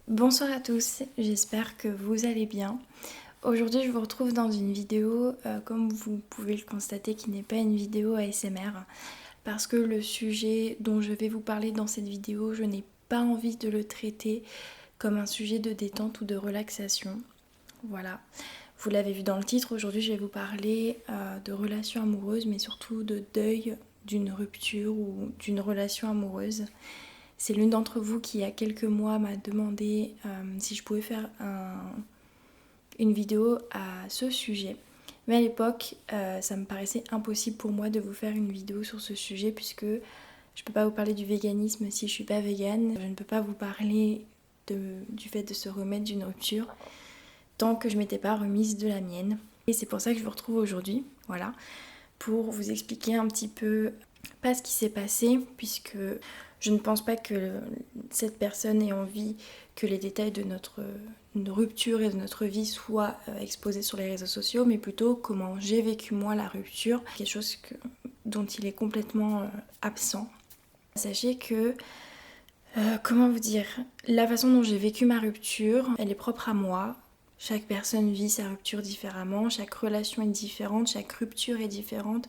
Bonsoir à tous, j'espère que vous allez bien. Aujourd'hui je vous retrouve dans une vidéo, comme vous pouvez le constater, qui n'est pas une vidéo ASMR, parce que le sujet dont je vais vous parler dans cette vidéo, je n'ai pas envie de le traiter comme un sujet de détente ou de relaxation. Voilà, vous l'avez vu dans le titre, aujourd'hui je vais vous parler de relations amoureuses, mais surtout de deuil d'une rupture ou d'une relation amoureuse. C'est l'une d'entre vous qui, il y a quelques mois, m'a demandé si je pouvais faire une vidéo à ce sujet. Mais à l'époque, ça me paraissait impossible pour moi de vous faire une vidéo sur ce sujet puisque je ne peux pas vous parler du véganisme si je ne suis pas végane. Je ne peux pas vous parler du fait de se remettre d'une rupture tant que je ne m'étais pas remise de la mienne. Et c'est pour ça que je vous retrouve aujourd'hui, voilà, pour vous expliquer un petit peu pas ce qui s'est passé, puisque je ne pense pas que cette personne ait envie que les détails de notre rupture et de notre vie soient exposés sur les réseaux sociaux, mais plutôt comment j'ai vécu moi la rupture, quelque chose dont il est complètement absent. Sachez que, comment vous dire, la façon dont j'ai vécu ma rupture, elle est propre à moi. Chaque personne vit sa rupture différemment, chaque relation est différente, chaque rupture est différente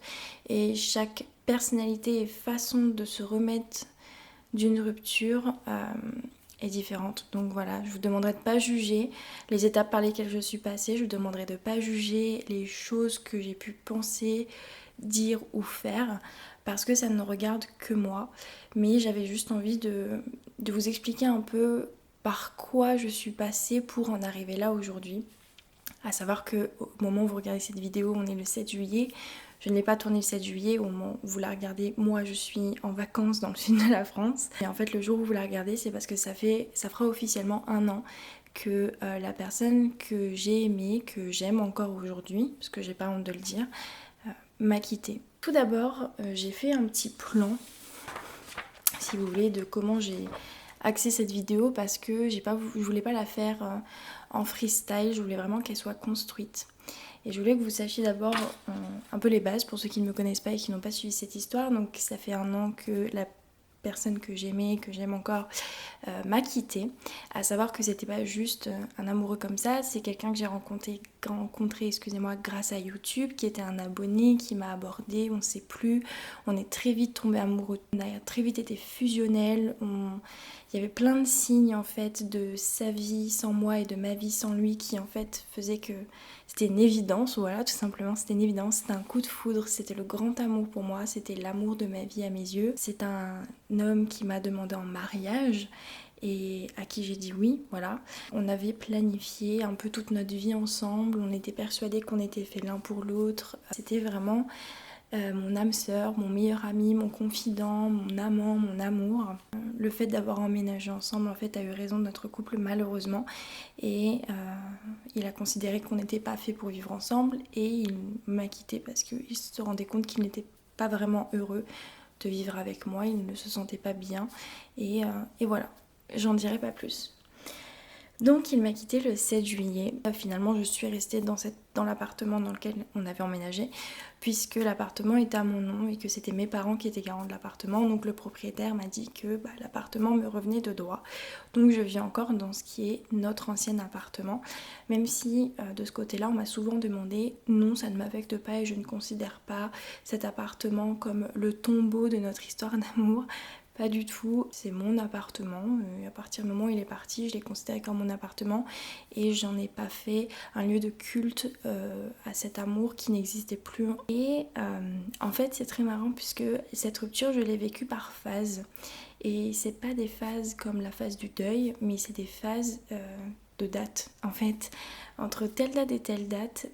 et chaque personnalité et façon de se remettre d'une rupture est différente. Donc voilà, je vous demanderai de ne pas juger les étapes par lesquelles je suis passée, je vous demanderai de ne pas juger les choses que j'ai pu penser, dire ou faire parce que ça ne regarde que moi. Mais j'avais juste envie de vous expliquer un peu par quoi je suis passée pour en arriver là aujourd'hui. À savoir que au moment où vous regardez cette vidéo, on est le 7 juillet. Je ne l'ai pas tournée le 7 juillet, au moment où vous la regardez, moi je suis en vacances dans le sud de la France. Et en fait le jour où vous la regardez, c'est parce que ça fera officiellement un an que la personne que j'ai aimée, que j'aime encore aujourd'hui, parce que j'ai pas honte de le dire, m'a quittée. Tout d'abord, j'ai fait un petit plan, si vous voulez, de comment j'ai axé cette vidéo parce que je voulais pas la faire en freestyle, je voulais vraiment qu'elle soit construite. Et je voulais que vous sachiez d'abord un peu les bases pour ceux qui ne me connaissent pas et qui n'ont pas suivi cette histoire. Donc ça fait un an que la personne que j'aimais, que j'aime encore, m'a quittée. À savoir que c'était pas juste un amoureux comme ça, c'est quelqu'un que j'ai rencontré excusez-moi, grâce à YouTube, qui était un abonné, qui m'a abordé, on ne sait plus, on est très vite tombé amoureux, on a très vite été fusionnels, il y avait plein de signes en fait de sa vie sans moi et de ma vie sans lui qui en fait faisaient que c'était une évidence, voilà, tout simplement, c'était une évidence, c'était un coup de foudre, c'était le grand amour pour moi, c'était l'amour de ma vie à mes yeux. C'est un homme qui m'a demandé en mariage et à qui j'ai dit oui, voilà. On avait planifié un peu toute notre vie ensemble, on était persuadés qu'on était faits l'un pour l'autre. C'était vraiment mon âme sœur, mon meilleur ami, mon confident, mon amant, mon amour. Le fait d'avoir emménagé ensemble en fait a eu raison de notre couple malheureusement et il a considéré qu'on n'était pas fait pour vivre ensemble et il m'a quittée parce qu'il se rendait compte qu'il n'était pas vraiment heureux de vivre avec moi, il ne se sentait pas bien et voilà, j'en dirai pas plus. Donc il m'a quitté le 7 juillet. Finalement je suis restée dans l'appartement dans lequel on avait emménagé puisque l'appartement était à mon nom et que c'était mes parents qui étaient garants de l'appartement. Donc le propriétaire m'a dit que l'appartement me revenait de droit. Donc je vis encore dans ce qui est notre ancien appartement. Même si de ce côté-là on m'a souvent demandé non ça ne m'affecte pas et je ne considère pas cet appartement comme le tombeau de notre histoire d'amour. Pas du tout, c'est mon appartement. À partir du moment où il est parti, je l'ai considéré comme mon appartement et j'en ai pas fait un lieu de culte à cet amour qui n'existait plus. Et en fait, c'est très marrant puisque cette rupture, je l'ai vécue par phases. Et c'est pas des phases comme la phase du deuil, mais c'est des phases de date. En fait, entre telle date et telle date,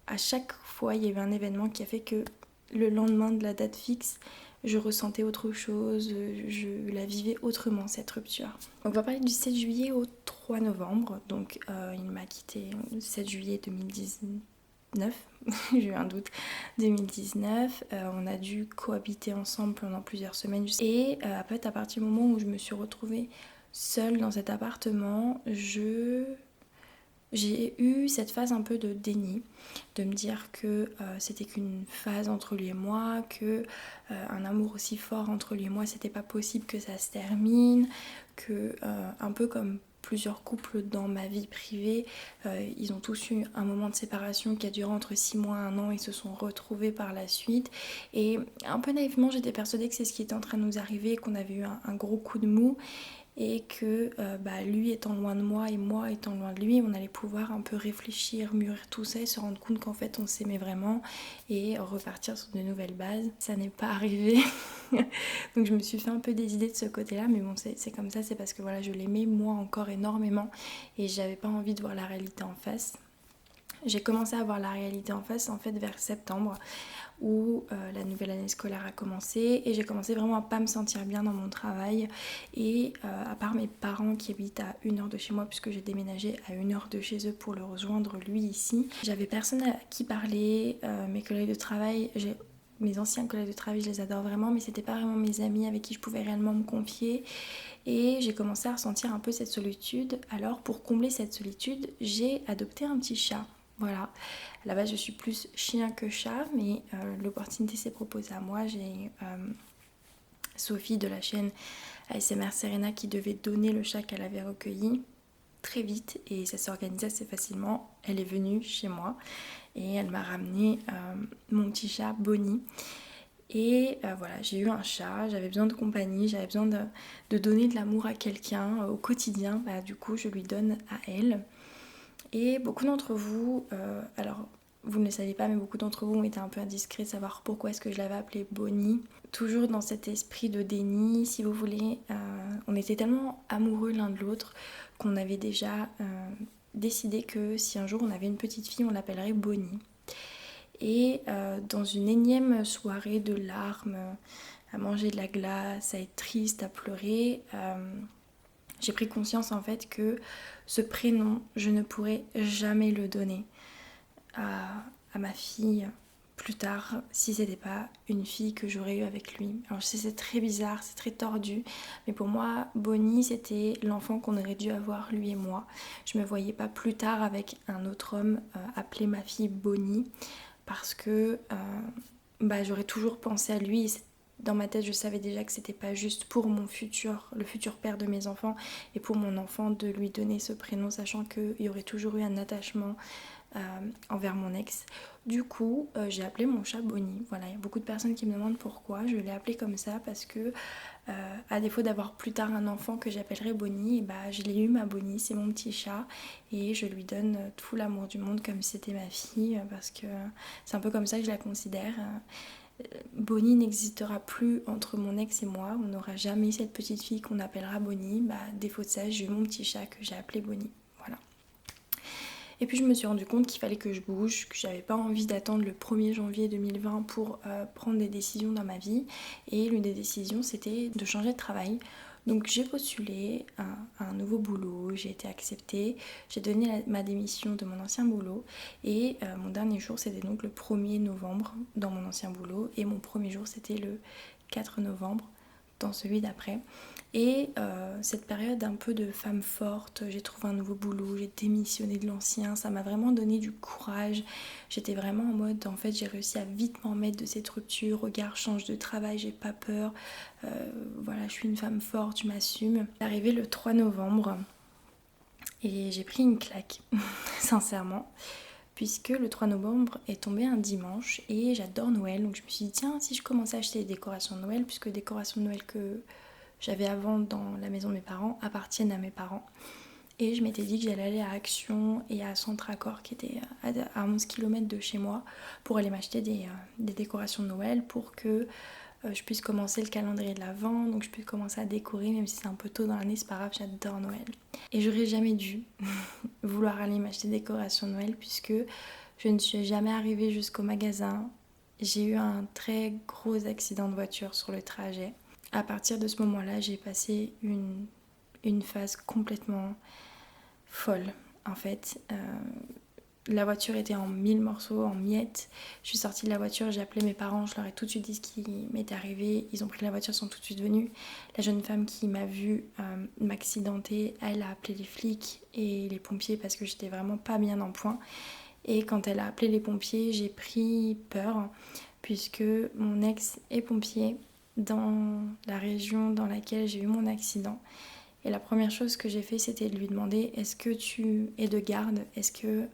à chaque fois, il y a eu un événement qui a fait que le lendemain de la date fixe, je ressentais autre chose, je la vivais autrement cette rupture. Donc on va parler du 7 juillet au 3 novembre, donc il m'a quitté le 7 juillet 2019, j'ai eu un doute, 2019, on a dû cohabiter ensemble pendant plusieurs semaines et en fait à partir du moment où je me suis retrouvée seule dans cet appartement, J'ai eu cette phase un peu de déni, de me dire que c'était qu'une phase entre lui et moi, que un amour aussi fort entre lui et moi, c'était pas possible que ça se termine, que un peu comme plusieurs couples dans ma vie privée, ils ont tous eu un moment de séparation qui a duré entre 6 mois et 1 an, ils se sont retrouvés par la suite. Et un peu naïvement, j'étais persuadée que c'est ce qui était en train de nous arriver, qu'on avait eu un gros coup de mou et que lui étant loin de moi et moi étant loin de lui, on allait pouvoir un peu réfléchir, mûrir tout ça et se rendre compte qu'en fait on s'aimait vraiment et repartir sur de nouvelles bases. Ça n'est pas arrivé. Donc je me suis fait un peu des idées de ce côté-là, mais bon c'est comme ça, c'est parce que voilà, je l'aimais moi encore énormément et j'avais pas envie de voir la réalité en face. J'ai commencé à voir la réalité en face en fait vers septembre où la nouvelle année scolaire a commencé et j'ai commencé vraiment à pas me sentir bien dans mon travail et à part mes parents qui habitent à 1 heure de chez moi puisque j'ai déménagé à 1 heure de chez eux pour le rejoindre lui ici, j'avais personne à qui parler, mes collègues de travail, mes anciens collègues de travail, je les adore vraiment, mais c'était pas vraiment mes amis avec qui je pouvais réellement me confier et j'ai commencé à ressentir un peu cette solitude. Alors pour combler cette solitude, j'ai adopté un petit chat. Voilà, à la base je suis plus chien que chat, mais l'opportunité s'est proposée à moi. J'ai Sophie de la chaîne ASMR Serena qui devait donner le chat qu'elle avait recueilli très vite et ça s'est organisé assez facilement. Elle est venue chez moi et elle m'a ramené mon petit chat Bonnie. Et voilà, j'ai eu un chat, j'avais besoin de compagnie, j'avais besoin de donner de l'amour à quelqu'un au quotidien. Bah, du coup, je lui donne à elle. Et beaucoup d'entre vous, alors vous ne le savez pas, mais beaucoup d'entre vous ont été un peu indiscrets de savoir pourquoi est-ce que je l'avais appelée Bonnie. Toujours dans cet esprit de déni, si vous voulez, on était tellement amoureux l'un de l'autre qu'on avait déjà décidé que si un jour on avait une petite fille, on l'appellerait Bonnie. Et dans une énième soirée de larmes, à manger de la glace, à être triste, à pleurer, j'ai pris conscience en fait que ce prénom, je ne pourrais jamais le donner à ma fille plus tard si c'était pas une fille que j'aurais eue avec lui. Alors je sais c'est très bizarre, c'est très tordu, mais pour moi Bonnie c'était l'enfant qu'on aurait dû avoir lui et moi. Je me voyais pas plus tard avec un autre homme appeler ma fille Bonnie parce que j'aurais toujours pensé à lui. Dans ma tête, je savais déjà que c'était pas juste pour mon futur, le futur père de mes enfants, et pour mon enfant de lui donner ce prénom, sachant qu'il y aurait toujours eu un attachement envers mon ex. Du coup, j'ai appelé mon chat Bonnie. Voilà, il y a beaucoup de personnes qui me demandent pourquoi. Je l'ai appelé comme ça parce que, à défaut d'avoir plus tard un enfant que j'appellerai Bonnie, je l'ai eu ma Bonnie, c'est mon petit chat, et je lui donne tout l'amour du monde comme si c'était ma fille, parce que c'est un peu comme ça que je la considère. Bonnie n'existera plus entre mon ex et moi, on n'aura jamais cette petite fille qu'on appellera Bonnie. Défaut de ça, j'ai eu mon petit chat que j'ai appelé Bonnie. Voilà. Et puis je me suis rendu compte qu'il fallait que je bouge, que j'avais pas envie d'attendre le 1er janvier 2020 pour prendre des décisions dans ma vie. Et l'une des décisions c'était de changer de travail. Donc j'ai postulé à un nouveau boulot, j'ai été acceptée, j'ai donné ma démission de mon ancien boulot et mon dernier jour c'était donc le 1er novembre dans mon ancien boulot et mon premier jour c'était le 4 novembre dans celui d'après. Et cette période un peu de femme forte, j'ai trouvé un nouveau boulot, j'ai démissionné de l'ancien, ça m'a vraiment donné du courage. J'étais vraiment en mode, en fait, j'ai réussi à vite m'en mettre de cette rupture. Regarde, change de travail, j'ai pas peur. Voilà, je suis une femme forte, je m'assume. C'est arrivé le 3 novembre et j'ai pris une claque, sincèrement. Puisque le 3 novembre est tombé un dimanche et j'adore Noël. Donc je me suis dit, tiens, si je commençais à acheter des décorations de Noël, puisque les décorations de Noël que j'avais avant dans la maison de mes parents appartiennent à mes parents. Et je m'étais dit que j'allais aller à Action et à Centre Accord qui était à 11 km de chez moi pour aller m'acheter des décorations de Noël pour que je puisse commencer le calendrier de l'Avent, donc je puisse commencer à décorer même si c'est un peu tôt dans l'année, c'est pas grave, j'adore Noël. Et j'aurais jamais dû vouloir aller m'acheter des décorations de Noël puisque je ne suis jamais arrivée jusqu'au magasin. J'ai eu un très gros accident de voiture sur le trajet. À partir de ce moment-là, j'ai passé une phase complètement folle. En fait, La voiture était en 1000 morceaux, en miettes. Je suis sortie de la voiture, j'ai appelé mes parents, je leur ai tout de suite dit ce qui m'était arrivé. Ils ont pris la voiture, sont tout de suite venus. La jeune femme qui m'a vue m'accidenter, elle a appelé les flics et les pompiers parce que j'étais vraiment pas bien en point. Et quand elle a appelé les pompiers, j'ai pris peur puisque mon ex est pompier dans la région dans laquelle j'ai eu mon accident. Et la première chose que j'ai fait, c'était de lui demander: est-ce que tu es de garde? Est-ce que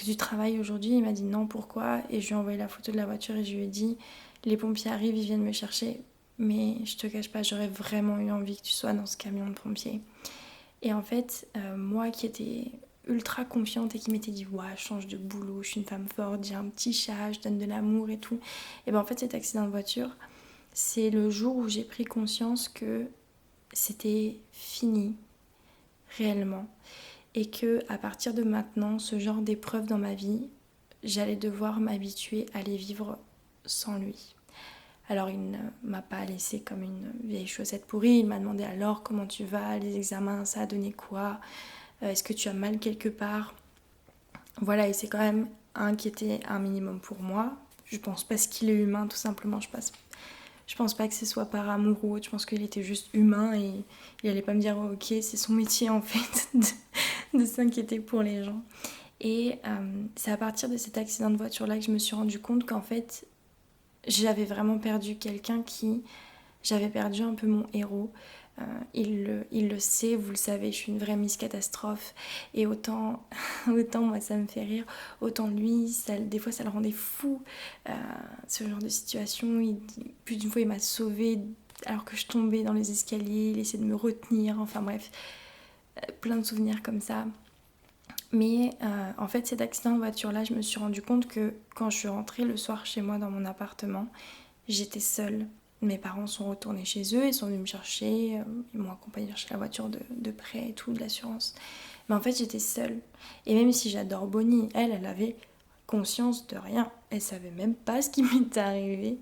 tu travailles aujourd'hui? Il m'a dit non, pourquoi? Et je lui ai envoyé la photo de la voiture et je lui ai dit: les pompiers arrivent, ils viennent me chercher, mais je te cache pas, j'aurais vraiment eu envie que tu sois dans ce camion de pompiers. Et en fait, moi qui étais ultra confiante et qui m'était dit ouais, je change de boulot, je suis une femme forte, j'ai un petit chat, je donne de l'amour et tout, et ben en fait cet accident de voiture, c'est le jour où j'ai pris conscience que c'était fini réellement et que à partir de maintenant, ce genre d'épreuve dans ma vie, j'allais devoir m'habituer à les vivre sans lui. Alors il ne m'a pas laissé comme une vieille chaussette pourrie, il m'a demandé: alors comment tu vas, les examens, ça a donné quoi, est-ce que tu as mal quelque part? Voilà, et c'est quand même inquiété un minimum pour moi. Je pense parce qu'il est humain, tout simplement. Je pense pas que ce soit par amour ou autre. Je pense qu'il était juste humain et il allait pas me dire oh, ok, c'est son métier en fait de s'inquiéter pour les gens. Et c'est à partir de cet accident de voiture là que je me suis rendu compte qu'en fait j'avais vraiment perdu quelqu'un qui... J'avais perdu un peu mon héros. Il le sait, vous le savez, je suis une vraie Miss Catastrophe. Et autant moi ça me fait rire, autant lui, des fois ça le rendait fou. Ce genre de situation, plus d'une fois il m'a sauvée alors que je tombais dans les escaliers, il essayait de me retenir, enfin bref, plein de souvenirs comme ça. Mais en fait cet accident de voiture là, je me suis rendu compte que quand je suis rentrée le soir chez moi dans mon appartement, j'étais seule. Mes parents sont retournés chez eux, ils sont venus me chercher, ils m'ont accompagnée chercher la voiture de prêt et tout, de l'assurance. Mais en fait, j'étais seule. Et même si j'adore Bonnie, elle avait conscience de rien. Elle savait même pas ce qui m'était arrivé.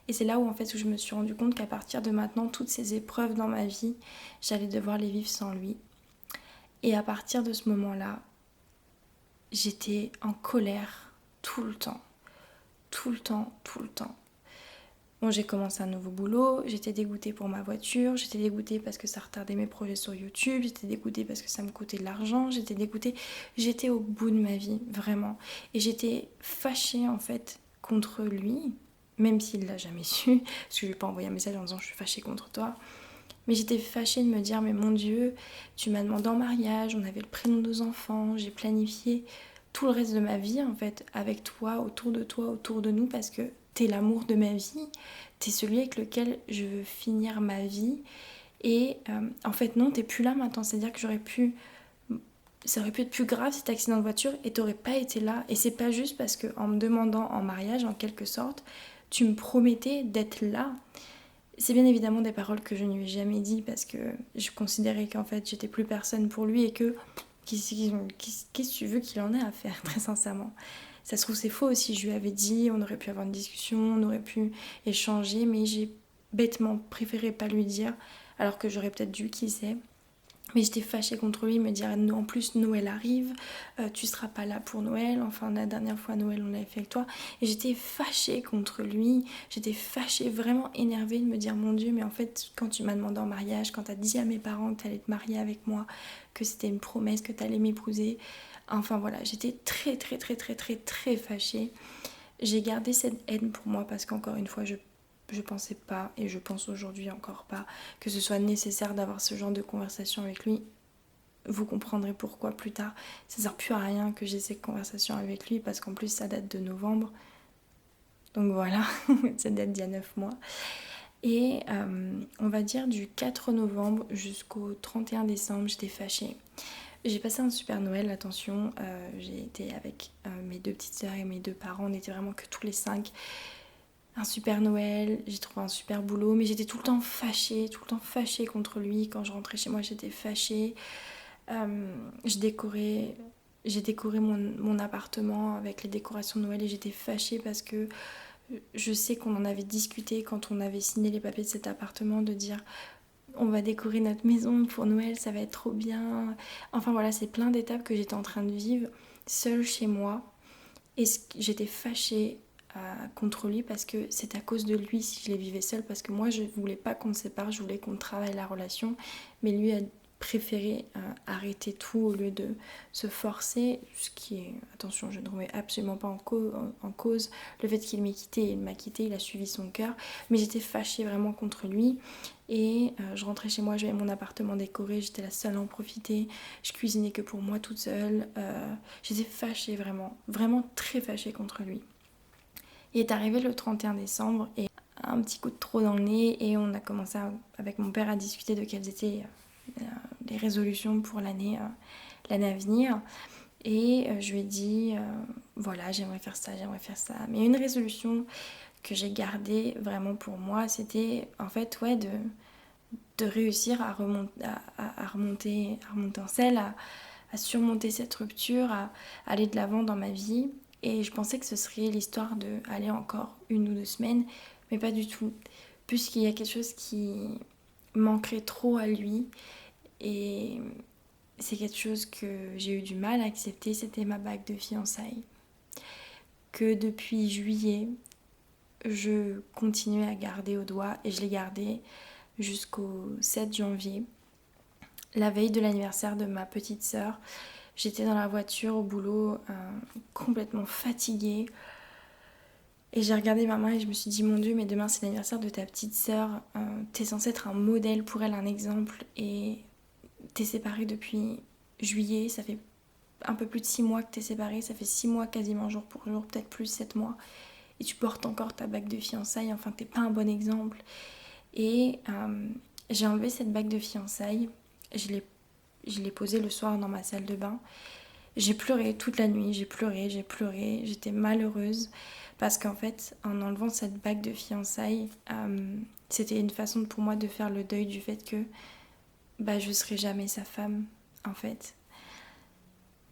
Et c'est là où en fait où je me suis rendu compte qu'à partir de maintenant, toutes ces épreuves dans ma vie, j'allais devoir les vivre sans lui. Et à partir de ce moment-là, j'étais en colère tout le temps. Tout le temps, tout le temps. Bon, j'ai commencé un nouveau boulot, j'étais dégoûtée pour ma voiture, j'étais dégoûtée parce que ça retardait mes projets sur YouTube, j'étais dégoûtée parce que ça me coûtait de l'argent, j'étais dégoûtée, j'étais au bout de ma vie, vraiment. Et j'étais fâchée en fait contre lui, même s'il l'a jamais su, parce que je lui ai pas envoyé un message en disant je suis fâchée contre toi. Mais j'étais fâchée de me dire mais mon Dieu, tu m'as demandé en mariage, on avait le prénom de nos enfants, j'ai planifié tout le reste de ma vie en fait avec toi, autour de nous, parce que t'es l'amour de ma vie, t'es celui avec lequel je veux finir ma vie. Et en fait non, t'es plus là maintenant, c'est-à-dire que ça aurait pu être plus grave cet accident de voiture et t'aurais pas été là. Et c'est pas juste parce que en me demandant en mariage en quelque sorte, tu me promettais d'être là. C'est bien évidemment des paroles que je ne lui ai jamais dit parce que je considérais qu'en fait j'étais plus personne pour lui et que qu'est-ce que tu veux qu'il en ait à faire, très sincèrement. Ça se trouve c'est faux aussi, je lui avais dit, on aurait pu avoir une discussion, on aurait pu échanger, mais j'ai bêtement préféré pas lui dire alors que j'aurais peut-être dû, qui sait. Mais j'étais fâchée contre lui, me dire en plus Noël arrive, tu seras pas là pour Noël, enfin la dernière fois Noël on l'avait fait avec toi. Et j'étais fâchée contre lui, j'étais fâchée, vraiment énervée de me dire mon Dieu, mais en fait quand tu m'as demandé en mariage, quand t'as dit à mes parents que t'allais te marier avec moi, que c'était une promesse, que t'allais m'épouser, enfin voilà, j'étais très très très très très très fâchée. J'ai gardé cette haine pour moi parce qu'encore une fois je pensais pas, et je pense aujourd'hui encore pas, que ce soit nécessaire d'avoir ce genre de conversation avec lui. Vous comprendrez pourquoi plus tard. Ça sert plus à rien que j'ai ces conversations avec lui parce qu'en plus ça date de novembre. Donc voilà, ça date d'il y a 9 mois. Et on va dire du 4 novembre jusqu'au 31 décembre, j'étais fâchée. J'ai passé un super Noël, attention, j'ai été avec mes 2 petites sœurs et mes 2 parents, on n'était vraiment que tous les 5. Un super Noël, j'ai trouvé un super boulot, mais j'étais tout le temps fâchée contre lui. Quand je rentrais chez moi, j'étais fâchée. J'ai décoré mon appartement avec les décorations de Noël et j'étais fâchée parce que je sais qu'on en avait discuté quand on avait signé les papiers de cet appartement, de dire on va décorer notre maison pour Noël, ça va être trop bien. Enfin voilà, c'est plein d'étapes que j'étais en train de vivre seule chez moi et j'étais fâchée contre lui parce que c'est à cause de lui si je les vivais seule, parce que moi je voulais pas qu'on se sépare, je voulais qu'on travaille la relation, mais lui a préféré arrêter tout au lieu de se forcer, ce qui est, attention, je ne remets absolument pas en cause le fait qu'il m'ait quitté, il m'a quitté, il a suivi son cœur, mais j'étais fâchée vraiment contre lui. Et je rentrais chez moi, j'avais mon appartement décoré, j'étais la seule à en profiter, je cuisinais que pour moi toute seule, j'étais fâchée vraiment, vraiment très fâchée contre lui. Il est arrivé le 31 décembre et un petit coup de trop dans le nez et on a commencé avec mon père à discuter de quelles étaient les résolutions pour l'année à venir. Et je lui ai dit, voilà, j'aimerais faire ça, j'aimerais faire ça. Mais une résolution que j'ai gardée vraiment pour moi, c'était en fait, ouais, de réussir à remonter en selle, à surmonter cette rupture, à aller de l'avant dans ma vie. Et je pensais que ce serait l'histoire d'aller encore 1 ou 2 semaines, mais pas du tout. Puisqu'il y a quelque chose qui manquerait trop à lui. Et c'est quelque chose que j'ai eu du mal à accepter, c'était ma bague de fiançailles. Que depuis juillet, je continuais à garder au doigt et je l'ai gardée jusqu'au 7 janvier, la veille de l'anniversaire de ma petite sœur. J'étais dans la voiture au boulot, complètement fatiguée. Et j'ai regardé ma main et je me suis dit, mon Dieu, mais demain c'est l'anniversaire de ta petite sœur. T'es censée être un modèle pour elle, un exemple. Et t'es séparée depuis juillet. Ça fait un peu plus de 6 mois que t'es séparée. Ça fait 6 mois quasiment jour pour jour, peut-être plus 7 mois. Et tu portes encore ta bague de fiançailles. Enfin, t'es pas un bon exemple. Et j'ai enlevé cette bague de fiançailles. Je l'ai posée le soir dans ma salle de bain. J'ai pleuré toute la nuit, j'ai pleuré, j'étais malheureuse parce qu'en fait, en enlevant cette bague de fiançailles, c'était une façon pour moi de faire le deuil du fait que je serai jamais sa femme, en fait.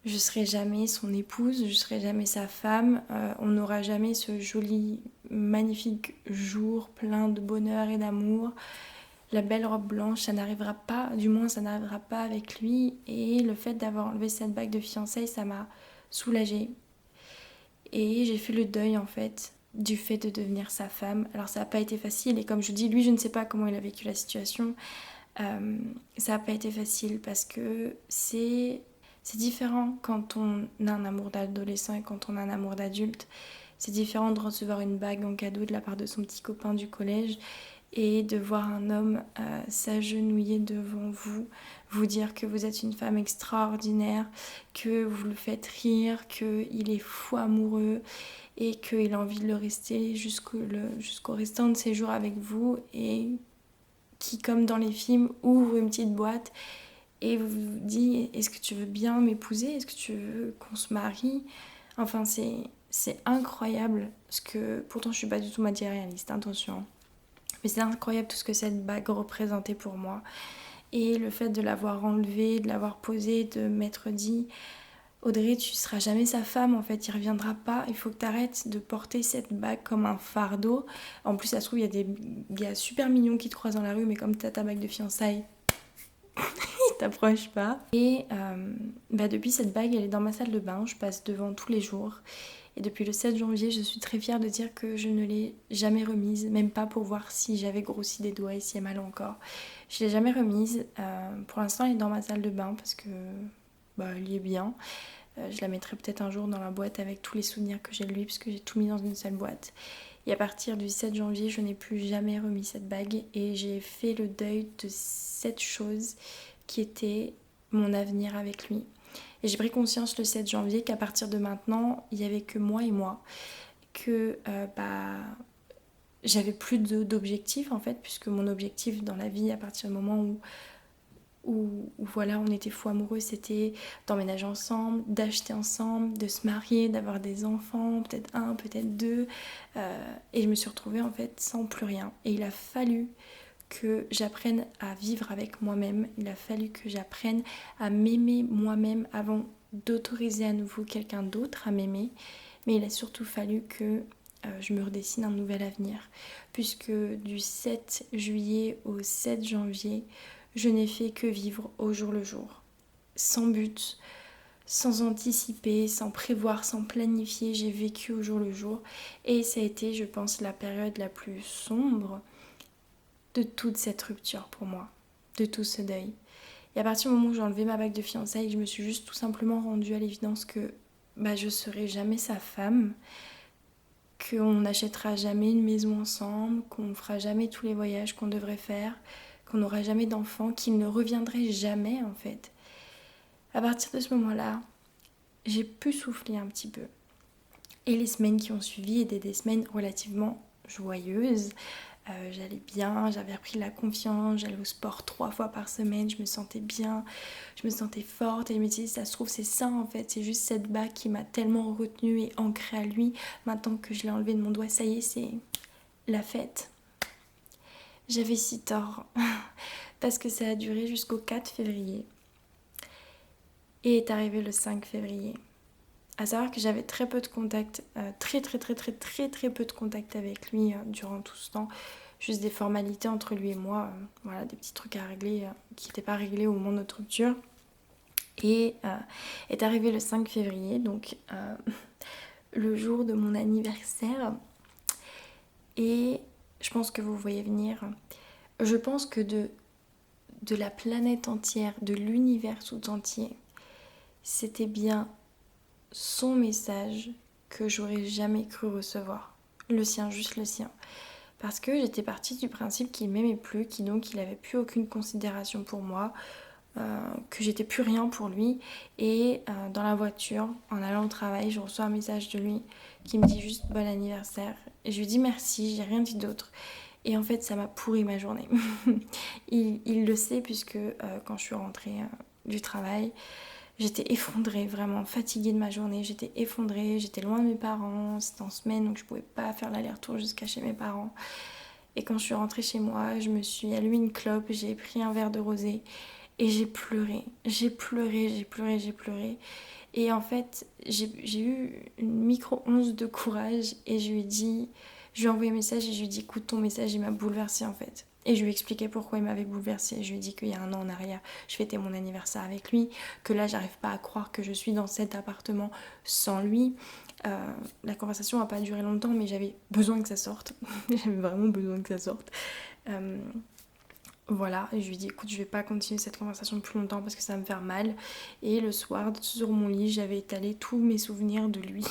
Je serai jamais son épouse, je serai jamais sa femme, on n'aura jamais ce joli, magnifique jour plein de bonheur et d'amour. La belle robe blanche, ça n'arrivera pas, du moins ça n'arrivera pas avec lui. Et le fait d'avoir enlevé cette bague de fiançailles, ça m'a soulagée. Et j'ai fait le deuil en fait du fait de devenir sa femme. Alors ça n'a pas été facile et comme je dis, lui je ne sais pas comment il a vécu la situation. Ça n'a pas été facile parce que c'est différent quand on a un amour d'adolescent et quand on a un amour d'adulte. C'est différent de recevoir une bague en cadeau de la part de son petit copain du collège et de voir un homme s'agenouiller devant vous, vous dire que vous êtes une femme extraordinaire, que vous le faites rire, qu'il est fou amoureux et qu'il a envie de le rester jusqu'au restant de ses jours avec vous et qui, comme dans les films, ouvre une petite boîte et vous dit « Est-ce que tu veux bien m'épouser? Est-ce que tu veux qu'on se marie ?» Enfin, c'est incroyable, parce que pourtant je suis pas du tout matérialiste, attention. Mais c'est incroyable tout ce que cette bague représentait pour moi. Et le fait de l'avoir enlevée, de l'avoir posée, de m'être dit Audrey, tu seras jamais sa femme, en fait, il reviendra pas. Il faut que tu arrêtes de porter cette bague comme un fardeau. En plus, ça se trouve, il y a des gars super mignons qui te croisent dans la rue, mais comme tu as ta bague de fiançailles, ils t'approchent pas. Et depuis, cette bague, elle est dans ma salle de bain. Je passe devant tous les jours. Et depuis le 7 janvier, je suis très fière de dire que je ne l'ai jamais remise, même pas pour voir si j'avais grossi des doigts et si elle mal encore. Je ne l'ai jamais remise. Pour l'instant, elle est dans ma salle de bain parce que elle y est bien. Je la mettrai peut-être un jour dans la boîte avec tous les souvenirs que j'ai de lui, parce que j'ai tout mis dans une seule boîte. Et à partir du 7 janvier, je n'ai plus jamais remis cette bague et j'ai fait le deuil de cette chose qui était mon avenir avec lui. Et j'ai pris conscience le 7 janvier qu'à partir de maintenant, il n'y avait que moi et moi. Que j'avais plus d'objectif en fait, puisque mon objectif dans la vie, à partir du moment où voilà, on était fous amoureux, c'était d'emménager ensemble, d'acheter ensemble, de se marier, d'avoir des enfants, peut-être un, peut-être deux. Et je me suis retrouvée en fait sans plus rien. Et il a fallu que j'apprenne à vivre avec moi-même. Il a fallu que j'apprenne à m'aimer moi-même avant d'autoriser à nouveau quelqu'un d'autre à m'aimer. Mais il a surtout fallu que je me redessine un nouvel avenir. Puisque du 7 juillet au 7 janvier, je n'ai fait que vivre au jour le jour. Sans but, sans anticiper, sans prévoir, sans planifier, j'ai vécu au jour le jour. Et ça a été, je pense, la période la plus sombre de toute cette rupture pour moi, de tout ce deuil. Et à partir du moment où j'ai enlevé ma bague de fiançailles, je me suis juste tout simplement rendue à l'évidence que je serai jamais sa femme, qu'on n'achètera jamais une maison ensemble, qu'on ne fera jamais tous les voyages qu'on devrait faire, qu'on n'aura jamais d'enfants, qu'il ne reviendrait jamais en fait. À partir de ce moment-là, j'ai pu souffler un petit peu. Et les semaines qui ont suivi étaient des semaines relativement joyeuses. J'allais bien, j'avais repris la confiance, j'allais au sport 3 fois par semaine, je me sentais bien, je me sentais forte et je me disais ça se trouve c'est ça en fait, c'est juste cette bague qui m'a tellement retenue et ancrée à lui. Maintenant que je l'ai enlevée de mon doigt, ça y est, c'est la fête. J'avais si tort parce que ça a duré jusqu'au 4 février et est arrivé le 5 février. À savoir que j'avais très peu de contact, très peu de contact avec lui durant tout ce temps. Juste des formalités entre lui et moi, voilà, des petits trucs à régler qui n'étaient pas réglés au moment de notre rupture. Et est arrivé le 5 février, donc le jour de mon anniversaire. Et je pense que vous voyez venir. Je pense que de la planète entière, de l'univers tout entier, c'était bien son message que j'aurais jamais cru recevoir. Le sien, juste le sien. Parce que j'étais partie du principe qu'il m'aimait plus, qu'il avait plus aucune considération pour moi, que j'étais plus rien pour lui. Et dans la voiture, en allant au travail, je reçois un message de lui qui me dit juste bon anniversaire. Et je lui dis merci, j'ai rien dit d'autre. Et en fait, ça m'a pourri ma journée. il le sait puisque quand je suis rentrée du travail, j'étais effondrée, vraiment fatiguée de ma journée. J'étais effondrée, j'étais loin de mes parents. C'était en semaine, donc je pouvais pas faire l'aller-retour jusqu'à chez mes parents. Et quand je suis rentrée chez moi, je me suis allumé une clope, j'ai pris un verre de rosé et j'ai pleuré. J'ai pleuré. Et en fait, j'ai eu une micro-once de courage et je lui ai envoyé un message et je lui ai dit écoute, ton message il m'a bouleversée en fait. Et je lui ai expliqué pourquoi il m'avait bouleversée. Je lui ai dit qu'il y a 1 an en arrière, je fêtais mon anniversaire avec lui, que là j'arrive pas à croire que je suis dans cet appartement sans lui. La conversation n'a pas duré longtemps, mais j'avais besoin que ça sorte. J'avais vraiment besoin que ça sorte. Voilà, et je lui ai dit écoute, je vais pas continuer cette conversation plus longtemps parce que ça va me faire mal. Et le soir, sur mon lit, j'avais étalé tous mes souvenirs de lui.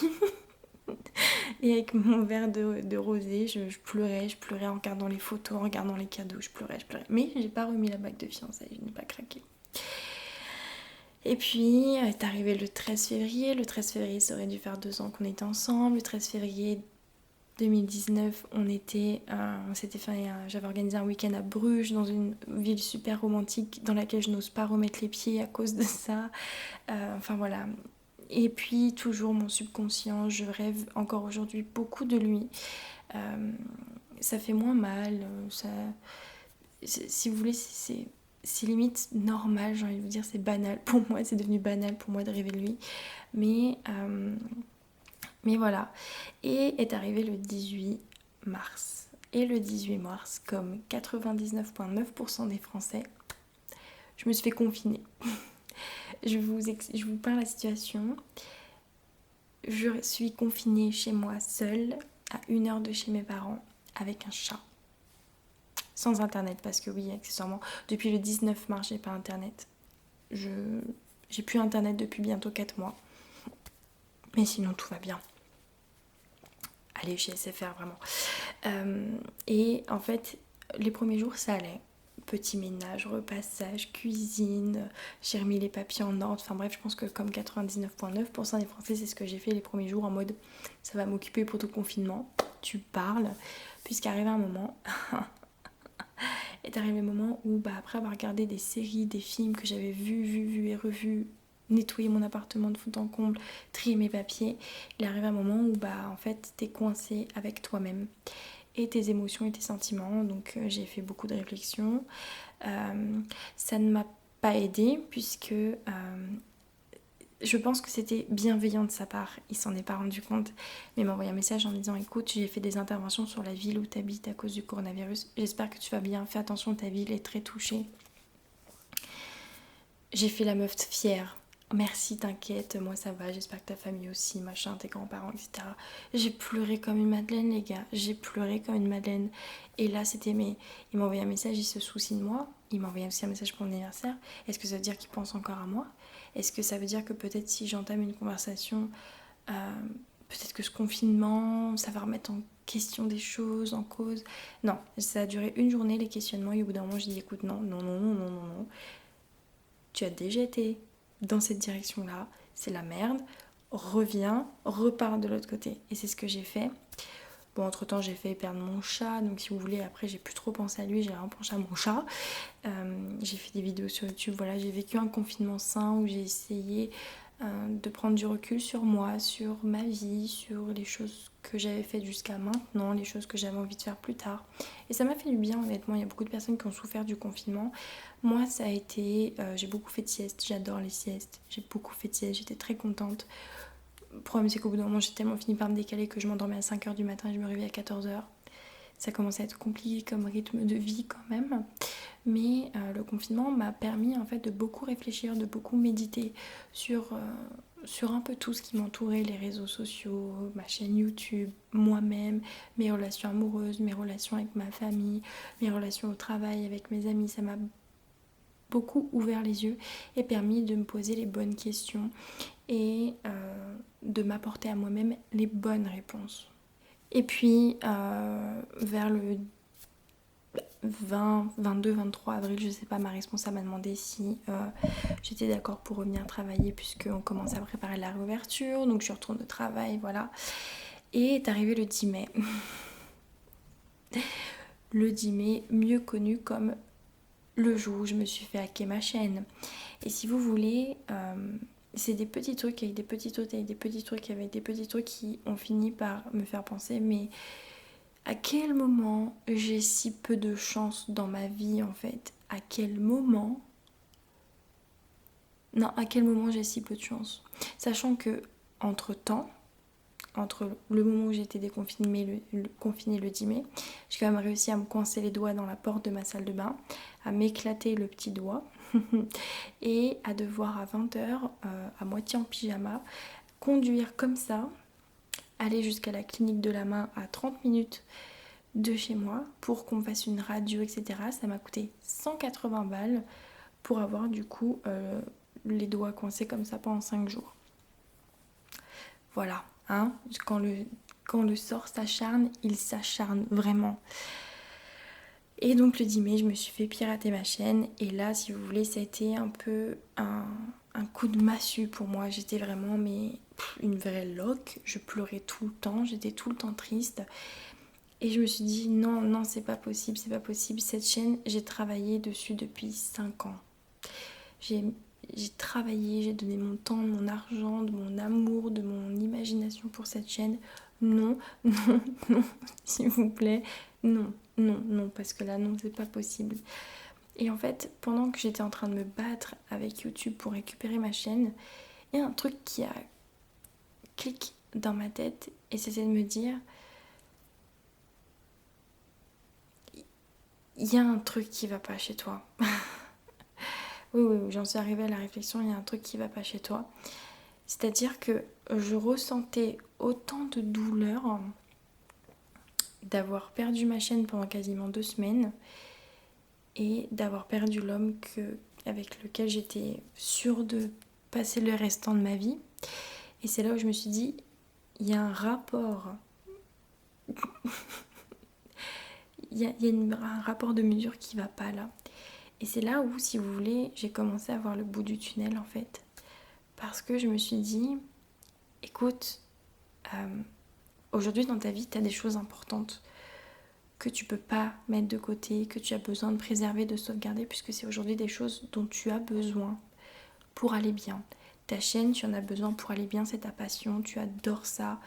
Et avec mon verre de rosé, je pleurais en regardant les photos, en regardant les cadeaux, je pleurais. Mais j'ai pas remis la bague de fiançailles, je n'ai pas craqué. Et puis est arrivé le 13 février. Le 13 février, ça aurait dû faire 2 ans qu'on était ensemble. Le 13 février 2019, j'avais organisé un week-end à Bruges, dans une ville super romantique dans laquelle je n'ose pas remettre les pieds à cause de ça. Enfin voilà. Et puis toujours mon subconscient, je rêve encore aujourd'hui beaucoup de lui. Ça fait moins mal. Si vous voulez, c'est limite normal, j'ai envie de vous dire, c'est banal. Pour moi, c'est devenu banal pour moi de rêver de lui. Mais voilà. Et est arrivé le 18 mars. Et le 18 mars, comme 99,9% des Français, je me suis fait confiner. je vous parle la situation. Je suis confinée chez moi seule, à 1 heure de chez mes parents, avec un chat. Sans internet, parce que oui, accessoirement, depuis le 19 mars, j'ai pas internet. J'ai plus internet depuis bientôt 4 mois. Mais sinon, tout va bien. Allez chez SFR, vraiment. Et en fait, les premiers jours, ça allait. Petit ménage, repassage, cuisine, j'ai remis les papiers en ordre. Enfin bref, je pense que comme 99,9% des Français, c'est ce que j'ai fait les premiers jours en mode ça va m'occuper pour tout le confinement. Tu parles, puisqu'arrive un moment... est arrivé le moment où, après avoir regardé des séries, des films que j'avais vus et revus, nettoyer mon appartement de fond en comble, trier mes papiers, il arrive un moment où en fait t'es coincé avec toi-même et tes émotions et tes sentiments. Donc j'ai fait beaucoup de réflexions. Ça ne m'a pas aidée puisque je pense que c'était bienveillant de sa part, il s'en est pas rendu compte, mais il m'a envoyé un message en me disant écoute, j'ai fait des interventions sur la ville où tu habites à cause du coronavirus, j'espère que tu vas bien, fais attention, ta ville est très touchée. J'ai fait la meuf fière, merci, t'inquiète, moi ça va, j'espère que ta famille aussi, machin, tes grands-parents, etc. J'ai pleuré comme une madeleine, les gars, j'ai pleuré comme une madeleine. Et là, c'était mes... Il m'a envoyé un message, il se soucie de moi. Il m'a envoyé aussi un message pour mon anniversaire. Est-ce que ça veut dire qu'il pense encore à moi? Est-ce que ça veut dire que peut-être si j'entame une conversation, euh, peut-être que ce confinement, ça va remettre en question des choses, en cause? Non, ça a duré une journée, les questionnements, et au bout d'un moment, j'ai dit, écoute, non, non, non, non, non, non, non. Tu as déjà été dans cette direction-là, c'est la merde, reviens, repars de l'autre côté. Et c'est ce que j'ai fait. Bon, entre-temps, j'ai fait perdre mon chat, donc si vous voulez, après, j'ai plus trop pensé à lui, j'ai vraiment pensé à mon chat. J'ai fait des vidéos sur YouTube, voilà, j'ai vécu un confinement sain où j'ai essayé de prendre du recul sur moi, sur ma vie, sur les choses que j'avais faites jusqu'à maintenant, les choses que j'avais envie de faire plus tard. Et ça m'a fait du bien, honnêtement. Il y a beaucoup de personnes qui ont souffert du confinement. Moi, ça a été... j'ai beaucoup fait de siestes, j'adore les siestes. J'ai beaucoup fait de siestes, j'étais très contente. Le problème, c'est qu'au bout d'un moment, j'ai tellement fini par me décaler que je m'endormais à 5h du matin et je me réveillais à 14h. Ça commençait à être compliqué comme rythme de vie quand même. Mais le confinement m'a permis en fait de beaucoup réfléchir, de beaucoup méditer sur un peu tout ce qui m'entourait, les réseaux sociaux, ma chaîne YouTube, moi-même, mes relations amoureuses, mes relations avec ma famille, mes relations au travail avec mes amis. Ça m'a beaucoup ouvert les yeux et permis de me poser les bonnes questions et de m'apporter à moi-même les bonnes réponses. Et puis vers le 20, 22, 23 avril, je sais pas, ma responsable m'a demandé si j'étais d'accord pour revenir travailler puisqu'on commence à préparer la réouverture, donc je retourne au travail, voilà. Et est arrivé le 10 mai. Le 10 mai, mieux connu comme le jour où je me suis fait hacker ma chaîne. Et si vous voulez, c'est des petits trucs avec des petits trucs avec des petits trucs avec des petits trucs qui ont fini par me faire penser, mais à quel moment j'ai si peu de chance dans ma vie en fait? À quel moment? Non, à quel moment j'ai si peu de chance? Sachant que entre-temps, entre le moment où j'ai été déconfinée confinée le 10 mai, j'ai quand même réussi à me coincer les doigts dans la porte de ma salle de bain, à m'éclater le petit doigt et à devoir à 20h, à moitié en pyjama, conduire comme ça, aller jusqu'à la clinique de la main à 30 minutes de chez moi pour qu'on fasse une radio, etc. Ça m'a coûté 180 balles pour avoir du coup les doigts coincés comme ça pendant 5 jours. Voilà, hein, quand le sort s'acharne, il s'acharne vraiment. Et donc le 10 mai, je me suis fait pirater ma chaîne. Et là, si vous voulez, ça a été un peu un coup de massue pour moi. J'étais vraiment une vraie loque. Je pleurais tout le temps, j'étais tout le temps triste. Et je me suis dit non, non, c'est pas possible, c'est pas possible. Cette chaîne, j'ai travaillé dessus depuis 5 ans. J'ai travaillé, j'ai donné mon temps, mon argent, de mon amour, de mon imagination pour cette chaîne. Non, non, non, s'il vous plaît, non, non, non, parce que là, non, c'est pas possible. Et en fait, pendant que j'étais en train de me battre avec YouTube pour récupérer ma chaîne, il y a un truc qui a cliqué dans ma tête et c'était de me dire il y a un truc qui va pas chez toi. Oui, oui, oui, j'en suis arrivée à la réflexion, il y a un truc qui va pas chez toi. C'est-à-dire que je ressentais autant de douleur d'avoir perdu ma chaîne pendant quasiment 2 semaines et d'avoir perdu l'homme avec lequel j'étais sûre de passer le restant de ma vie. Et c'est là où je me suis dit, il y a un rapport, il y a un rapport de mesure qui va pas là. Et c'est là où, si vous voulez, j'ai commencé à voir le bout du tunnel en fait. Parce que je me suis dit, écoute, aujourd'hui dans ta vie, tu as des choses importantes que tu peux pas mettre de côté, que tu as besoin de préserver, de sauvegarder, puisque c'est aujourd'hui des choses dont tu as besoin pour aller bien. Ta chaîne, tu en as besoin pour aller bien, c'est ta passion, tu adores ça,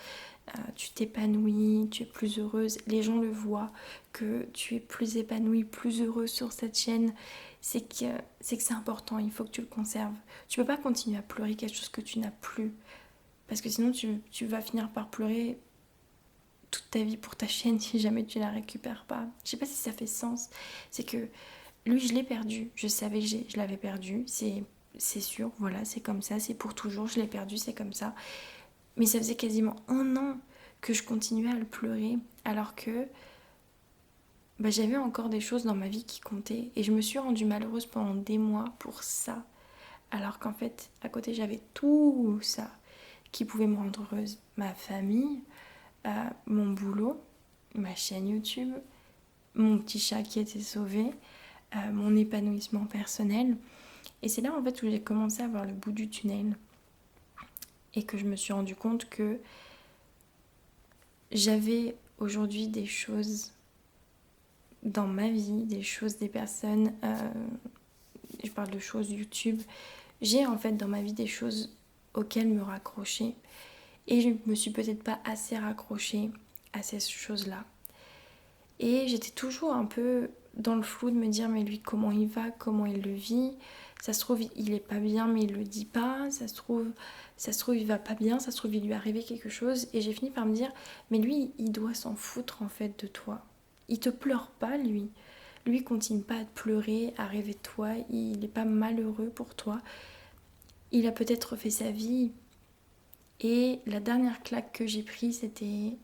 tu t'épanouis, tu es plus heureuse, les gens le voient, que tu es plus épanouie, plus heureuse sur cette chaîne, c'est que c'est important, il faut que tu le conserves. Tu peux pas continuer à pleurer quelque chose que tu n'as plus, parce que sinon tu vas finir par pleurer toute ta vie pour ta chaîne si jamais tu la récupères pas. Je sais pas si ça fait sens, c'est que lui je l'ai perdu, je savais que je l'avais perdu, c'est c'est sûr, voilà, c'est comme ça, c'est pour toujours, je l'ai perdu, c'est comme ça. Mais ça faisait quasiment 1 an que je continuais à le pleurer, alors que j'avais encore des choses dans ma vie qui comptaient. Et je me suis rendue malheureuse pendant des mois pour ça. Alors qu'en fait, à côté, j'avais tout ça qui pouvait me rendre heureuse. Ma famille, mon boulot, ma chaîne YouTube, mon petit chat qui était sauvé, mon épanouissement personnel. Et c'est là en fait où j'ai commencé à voir le bout du tunnel. Et que je me suis rendu compte que j'avais aujourd'hui des choses dans ma vie, des choses, des personnes, je parle de choses YouTube, j'ai en fait dans ma vie des choses auxquelles me raccrocher et je me suis peut-être pas assez raccrochée à ces choses-là. Et j'étais toujours un peu dans le flou de me dire mais lui comment il va, comment il le vit, ça se trouve il est pas bien mais il le dit pas, ça se trouve il va pas bien, ça se trouve il lui est arrivé quelque chose et j'ai fini par me dire mais lui il doit s'en foutre en fait de toi. Il te pleure pas lui. Lui il continue pas à te pleurer, à rêver de toi, il n'est pas malheureux pour toi. Il a peut-être refait sa vie. Et la dernière claque que j'ai prise c'était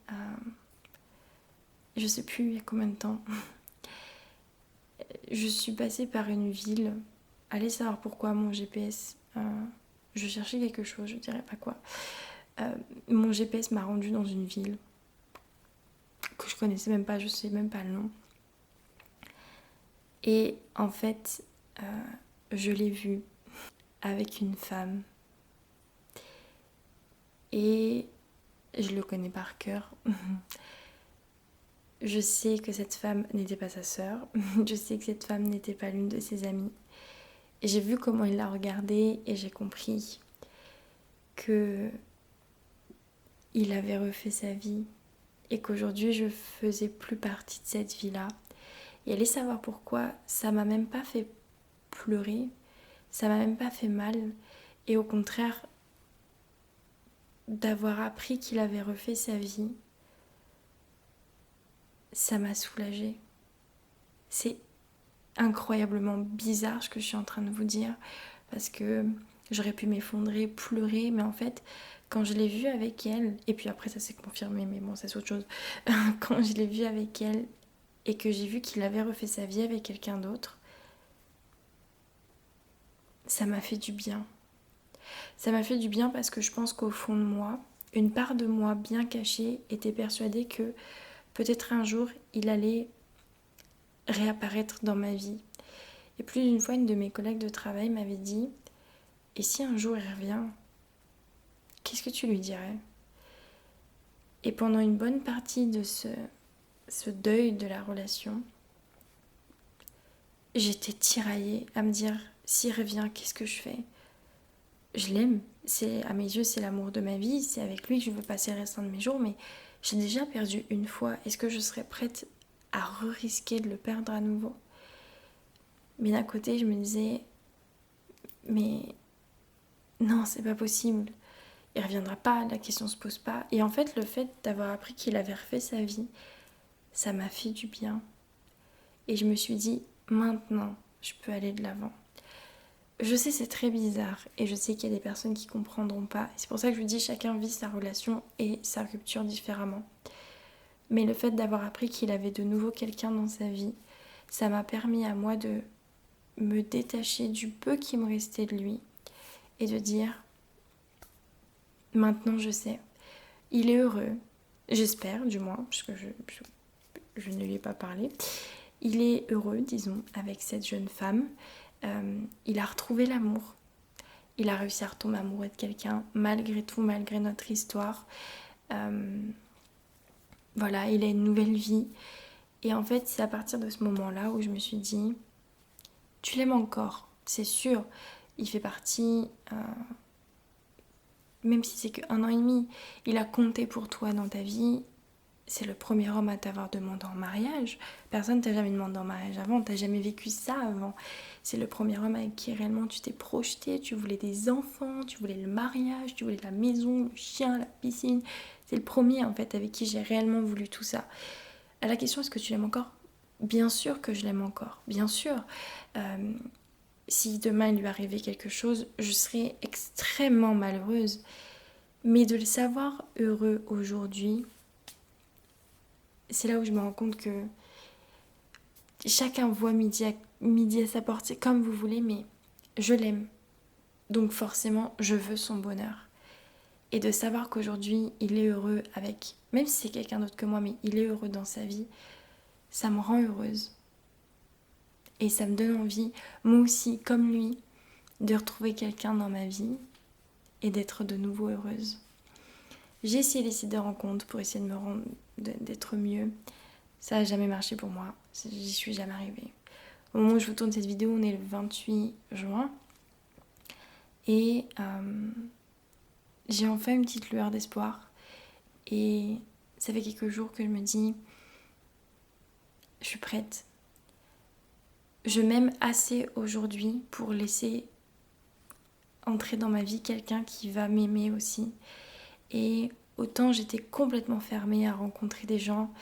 je sais plus il y a combien de temps. Je suis passée par une ville. Allez savoir pourquoi mon GPS. Je cherchais quelque chose, je dirais pas quoi. Mon GPS m'a rendue dans une ville que je connaissais même pas, je sais même pas le nom. Et en fait, je l'ai vue avec une femme. Et je le connais par cœur. Je sais que cette femme n'était pas sa sœur. Je sais que cette femme n'était pas l'une de ses amies. Et j'ai vu comment il l'a regardée et j'ai compris que il avait refait sa vie et qu'aujourd'hui je faisais plus partie de cette vie-là. Et allez savoir pourquoi, ça m'a même pas fait pleurer, ça m'a même pas fait mal. Et au contraire, d'avoir appris qu'il avait refait sa vie, ça m'a soulagée. C'est incroyablement bizarre ce que je suis en train de vous dire parce que j'aurais pu m'effondrer, pleurer, mais en fait quand je l'ai vue avec elle, et puis après ça s'est confirmé mais bon ça c'est autre chose, quand je l'ai vue avec elle et que j'ai vu qu'il avait refait sa vie avec quelqu'un d'autre, ça m'a fait du bien. Ça m'a fait du bien parce que je pense qu'au fond de moi, une part de moi bien cachée était persuadée que peut-être un jour il allait réapparaître dans ma vie. Et plus d'une fois, une de mes collègues de travail m'avait dit « Et si un jour il revient, qu'est-ce que tu lui dirais ?» Et pendant une bonne partie de ce deuil de la relation, j'étais tiraillée à me dire « S'il revient, qu'est-ce que je fais ?» Je l'aime, à mes yeux c'est l'amour de ma vie, c'est avec lui que je veux passer le restant de mes jours, mais j'ai déjà perdu une fois. Est-ce que je serais prête à risquer de le perdre à nouveau ? Mais d'un côté je me disais mais non, c'est pas possible, il reviendra pas, la question se pose pas. Et en fait le fait d'avoir appris qu'il avait refait sa vie, ça m'a fait du bien. Et je me suis dit maintenant je peux aller de l'avant. Je sais c'est très bizarre et je sais qu'il y a des personnes qui comprendront pas. C'est pour ça que je vous dis chacun vit sa relation et sa rupture différemment. Mais le fait d'avoir appris qu'il avait de nouveau quelqu'un dans sa vie, ça m'a permis à moi de me détacher du peu qui me restait de lui et de dire maintenant je sais, il est heureux, j'espère du moins, parce que je ne lui ai pas parlé. Il est heureux, disons, avec cette jeune femme. Il a retrouvé l'amour. Il a réussi à retomber amoureux de quelqu'un, malgré tout, malgré notre histoire. Voilà, il a une nouvelle vie. Et en fait, c'est à partir de ce moment-là où je me suis dit, tu l'aimes encore, c'est sûr. Il fait partie, même si c'est qu'1 an et demi, il a compté pour toi dans ta vie. C'est le premier homme à t'avoir demandé en mariage. Personne t'a jamais demandé en mariage avant, t'as jamais vécu ça avant. C'est le premier homme avec qui réellement tu t'es projeté, tu voulais des enfants, tu voulais le mariage, tu voulais la maison, le chien, la piscine. C'est le premier en fait avec qui j'ai réellement voulu tout ça. À la question est-ce que tu l'aimes encore ? Bien sûr que je l'aime encore, bien sûr. Si demain il lui arrivait quelque chose, je serais extrêmement malheureuse. Mais de le savoir heureux aujourd'hui, c'est là où je me rends compte que chacun voit midi à sa portée comme vous voulez, mais je l'aime. Donc forcément, je veux son bonheur. Et de savoir qu'aujourd'hui, il est heureux avec, même si c'est quelqu'un d'autre que moi, mais il est heureux dans sa vie, ça me rend heureuse. Et ça me donne envie, moi aussi, comme lui, de retrouver quelqu'un dans ma vie et d'être de nouveau heureuse. J'ai essayé les sites de rencontres pour essayer de me rendre, d'être mieux. Ça n'a jamais marché pour moi. J'y suis jamais arrivée. Au moment où je vous tourne cette vidéo, on est le 28 juin. Et j'ai enfin une petite lueur d'espoir. Et ça fait quelques jours que je me dis, je suis prête. Je m'aime assez aujourd'hui pour laisser entrer dans ma vie quelqu'un qui va m'aimer aussi. Et autant j'étais complètement fermée à rencontrer des gens,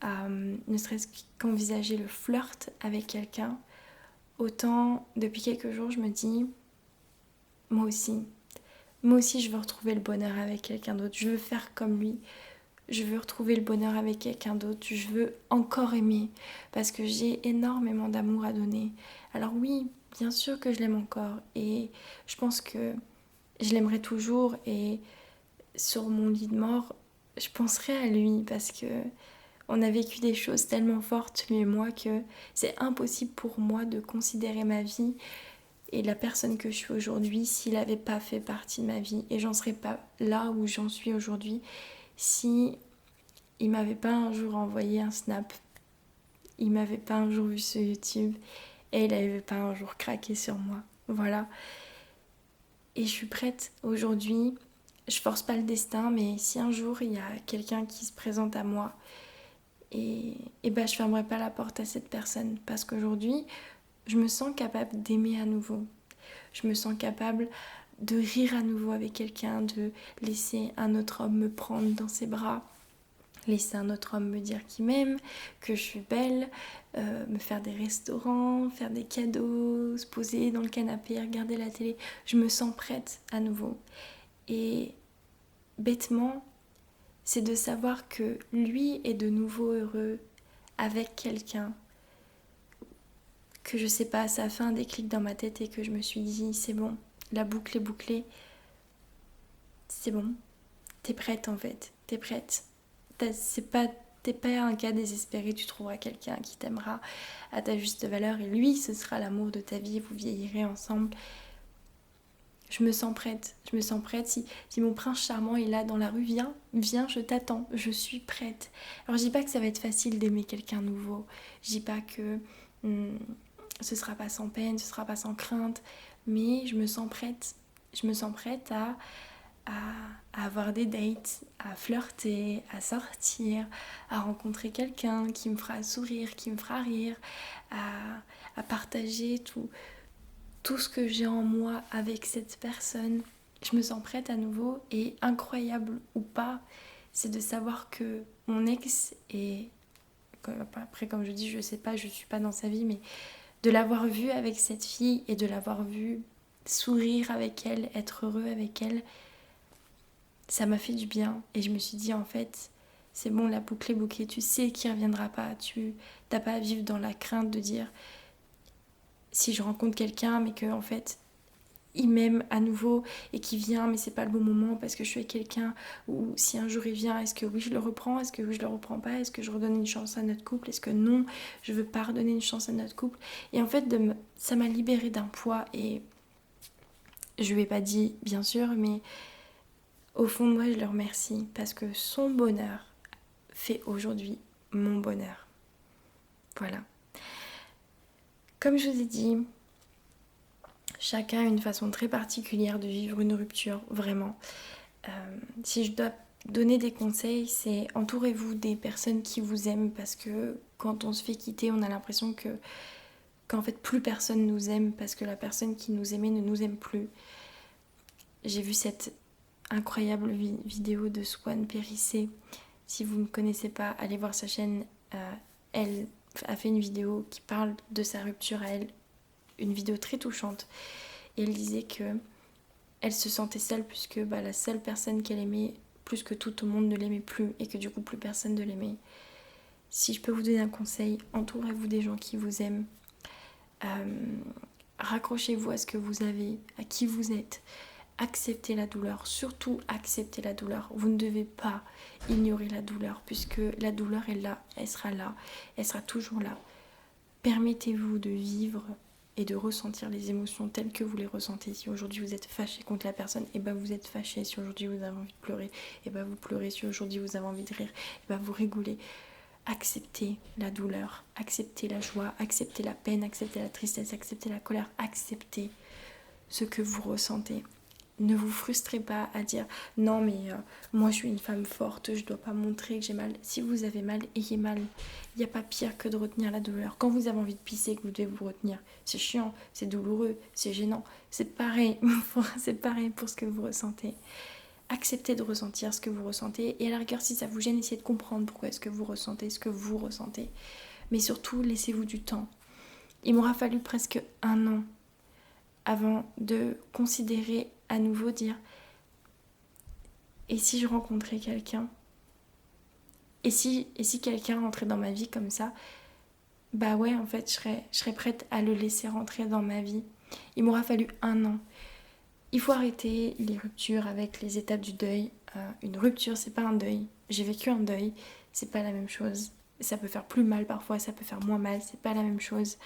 à ne serait-ce qu'envisager le flirt avec quelqu'un, autant depuis quelques jours je me dis, moi aussi je veux retrouver le bonheur avec quelqu'un d'autre, je veux faire comme lui, je veux retrouver le bonheur avec quelqu'un d'autre, je veux encore aimer, parce que j'ai énormément d'amour à donner. Alors oui, bien sûr que je l'aime encore, et je pense que je l'aimerai toujours, et sur mon lit de mort, je penserai à lui, parce que on a vécu des choses tellement fortes, lui et moi, que c'est impossible pour moi de considérer ma vie et la personne que je suis aujourd'hui s'il n'avait pas fait partie de ma vie. Et j'en serais pas là où j'en suis aujourd'hui si il m'avait pas un jour envoyé un snap, il m'avait pas un jour vu sur YouTube et il avait pas un jour craqué sur moi. Voilà. Et je suis prête aujourd'hui. Je force pas le destin, mais si un jour il y a quelqu'un qui se présente à moi, et ben je fermerai pas la porte à cette personne, parce qu'aujourd'hui je me sens capable d'aimer à nouveau. Je me sens capable de rire à nouveau avec quelqu'un, de laisser un autre homme me prendre dans ses bras, laisser un autre homme me dire qu'il m'aime, que je suis belle, me faire des restaurants, faire des cadeaux, se poser dans le canapé, regarder la télé. Je me sens prête à nouveau. Et bêtement, c'est de savoir que lui est de nouveau heureux avec quelqu'un, que je sais pas, ça a fait un déclic dans ma tête et que je me suis dit, c'est bon, la boucle est bouclée, c'est bon, t'es prête en fait, t'es prête. T'es pas un cas désespéré, tu trouveras quelqu'un qui t'aimera à ta juste valeur et lui, ce sera l'amour de ta vie, vous vieillirez ensemble. Je me sens prête, si mon prince charmant est là dans la rue, viens, je t'attends, je suis prête. Alors je dis pas que ça va être facile d'aimer quelqu'un nouveau, je dis pas que ce sera pas sans peine, ce sera pas sans crainte, mais je me sens prête à avoir des dates, à flirter, à sortir, à rencontrer quelqu'un qui me fera sourire, qui me fera rire, à partager tout ce que j'ai en moi avec cette personne. Je me sens prête à nouveau, et incroyable ou pas, c'est de savoir que mon ex est... Après, comme je dis, je sais pas, je suis pas dans sa vie, mais de l'avoir vu avec cette fille et de l'avoir vu sourire avec elle, être heureux avec elle, ça m'a fait du bien. Et je me suis dit, en fait, c'est bon, la boucle est bouclée, tu sais qu'il ne reviendra pas, tu n'as pas à vivre dans la crainte de dire, si je rencontre quelqu'un mais que en fait il m'aime à nouveau et qu'il vient mais c'est pas le bon moment parce que je suis avec quelqu'un, ou si un jour il vient, est-ce que oui je le reprends, est-ce que oui je le reprends pas, est-ce que je redonne une chance à notre couple, est-ce que non je veux pas redonner une chance à notre couple. Et en fait ça m'a libérée d'un poids, et je lui ai pas dit bien sûr, mais au fond de moi je le remercie parce que son bonheur fait aujourd'hui mon bonheur. Voilà. Comme je vous ai dit, chacun a une façon très particulière de vivre une rupture, vraiment. Si je dois donner des conseils, c'est entourez-vous des personnes qui vous aiment, parce que quand on se fait quitter, on a l'impression qu'en fait plus personne nous aime parce que la personne qui nous aimait ne nous aime plus. J'ai vu cette incroyable vidéo de Swan Périssé. Si vous ne connaissez pas, allez voir sa chaîne. Elle a fait une vidéo qui parle de sa rupture à elle. une vidéo très touchante. Et elle disait que elle se sentait seule puisque la seule personne qu'elle aimait plus que tout au monde ne l'aimait plus et que du coup plus personne ne l'aimait. Si je peux vous donner un conseil, entourez-vous des gens qui vous aiment. Raccrochez-vous à ce que vous avez, à qui vous êtes. Acceptez la douleur, surtout acceptez la douleur. Vous ne devez pas ignorer la douleur puisque la douleur est là, elle sera toujours là. Permettez-vous de vivre et de ressentir les émotions telles que vous les ressentez. Si aujourd'hui vous êtes fâché contre la personne, et vous êtes fâché. Si aujourd'hui vous avez envie de pleurer, vous pleurez. Si aujourd'hui vous avez envie de rire, vous rigolez. Acceptez la douleur, acceptez la joie, acceptez la peine, acceptez la tristesse, acceptez la colère, acceptez ce que vous ressentez. Ne vous frustrez pas à dire non mais moi je suis une femme forte, je dois pas montrer que j'ai mal. Si vous avez mal, ayez mal. Il n'y a pas pire que de retenir la douleur. Quand vous avez envie de pisser, que vous devez vous retenir, c'est chiant, c'est douloureux, c'est gênant. C'est pareil, c'est pareil pour ce que vous ressentez. Acceptez de ressentir ce que vous ressentez et à la rigueur si ça vous gêne, essayez de comprendre pourquoi est-ce que vous ressentez ce que vous ressentez. Mais surtout, laissez-vous du temps. Il m'aura fallu presque 1 an avant de considérer à nouveau dire et si je rencontrais quelqu'un et si quelqu'un rentrait dans ma vie comme ça, ouais en fait je serais prête à le laisser rentrer dans ma vie. Il m'aura fallu 1 an. Il faut arrêter les ruptures avec les étapes du deuil. Une rupture, c'est pas un deuil. J'ai vécu un deuil, c'est pas la même chose. Ça peut faire plus mal parfois, ça peut faire moins mal, c'est pas la même chose.